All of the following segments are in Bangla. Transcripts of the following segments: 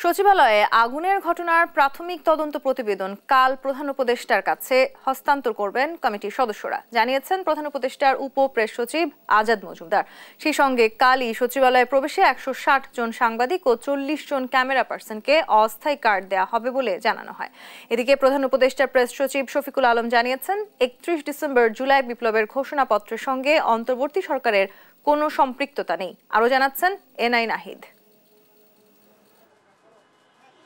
সচিবালয়ে আগুনের ঘটনার প্রাথমিক তদন্ত প্রতিবেদন কাল প্রধান উপদেষ্টার কাছে হস্তান্তর করবেন কমিটির সদস্যরা, জানিয়েছেন প্রধান উপদেষ্টার উপ প্রেস সচিব আজাদ মজুমদার। সেই সঙ্গে কালই সচিবালয়ে প্রবেশে 160 জন সাংবাদিক ও 40 জন ক্যামেরা পার্সনকে অস্থায়ী কার্ড দেওয়া হবে বলে জানানো হয়। এদিকে প্রধান উপদেষ্টার প্রেস সচিব শফিকুল আলম জানিয়েছেন, 31 ডিসেম্বর জুলাই বিপ্লবের ঘোষণাপত্রের সঙ্গে অন্তর্বর্তী সরকারের কোনো সম্পৃক্ততা নেই। আরও জানাচ্ছেন এনআই নাহিদ।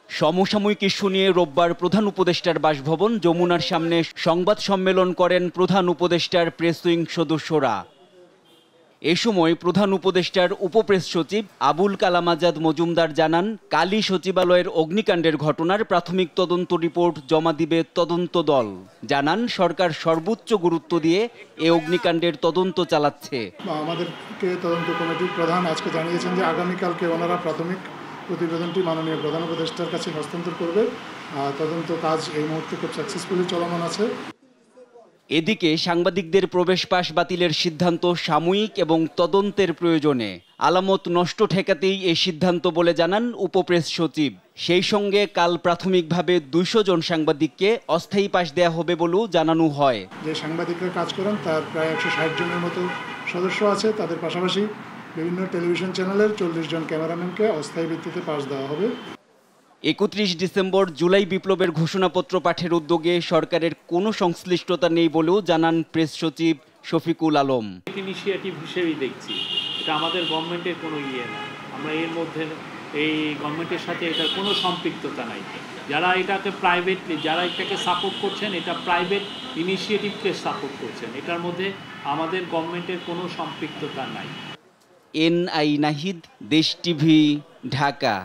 সমসাময়িক ইস্যু নিয়ে রোববার প্রধান উপদেষ্টার বাসভবন যমুনার সামনে সংবাদ সম্মেলন করেন প্রধান উপদেষ্টার প্রেস উইং সদস্যরা। এ সময় প্রধান উপদেষ্টার উপপ্রেস সচিব আবুল কালাম আজাদ মজুমদার জানান, কালই সচিবালয়ের অগ্নিকাণ্ডের ঘটনার প্রাথমিক তদন্ত রিপোর্ট জমা দিবে তদন্ত দল। জানান, সরকার সর্বোচ্চ গুরুত্ব দিয়ে এই অগ্নিকাণ্ডের তদন্ত চালাচ্ছে। আমাদেরকে তদন্ত কমিটির প্রধান আজকে জানিয়েছেন যে আগামীকালকে ওনারা প্রাথমিক প্রতিবেদনটি মাননীয় প্রধান উপদেষ্টার কাছে হস্তান্তর করবে। তদন্ত কাজ এই মুহূর্তে খুব সাকসেসফুলি চলমান আছে। এদিকে সাংবাদিকদের প্রবেশ পাস বাতিলের সিদ্ধান্ত সাময়িক এবং তদন্তের প্রয়োজনে আলামত নষ্ট ঠেকাতেই এই সিদ্ধান্ত বলে জানান উপপ্রেস সচিব। সেই সঙ্গে কাল প্রাথমিকভাবে 200 জন সাংবাদিককে অস্থায়ী পাস দেওয়া হবে বলেও জানানো হয়। যে সাংবাদিকরা কাজ করেন তার প্রায় 160 জনের মতো সদস্য আছে। তাদের পাশাপাশি বিভিন্ন টেলিভিশন চ্যানেলের 40 জন ক্যামেরাম্যানকে অস্থায়ী ভিত্তিতে পাস দেওয়া হবে। 31 ডিসেম্বর জুলাই বিপ্লবের ঘোষণাপত্র পাঠের উদ্যোগে সরকারের কোনো সংশ্লিষ্টতা নেই বলেও জানান প্রেস সচিব শফিকুল আলম। ইনিশিয়েটিভ হিসেবেই দেখছি, এটা আমাদের গভর্নমেন্টের কোনো না। আমরা এর মধ্যে এই গভর্নমেন্টের সাথে এটার কোনো সম্পৃক্ততা নাই। যারা এটাকে প্রাইভেটলি যারা এটাকে সাপোর্ট করছেন, এটা প্রাইভেট ইনিশিয়েটিভকে সাপোর্ট করছেন। এটার মধ্যে আমাদের গভর্নমেন্টের কোনো সম্পৃক্ততা নাই। এনআই নাহিদ, দেশ টিভি, ঢাকা।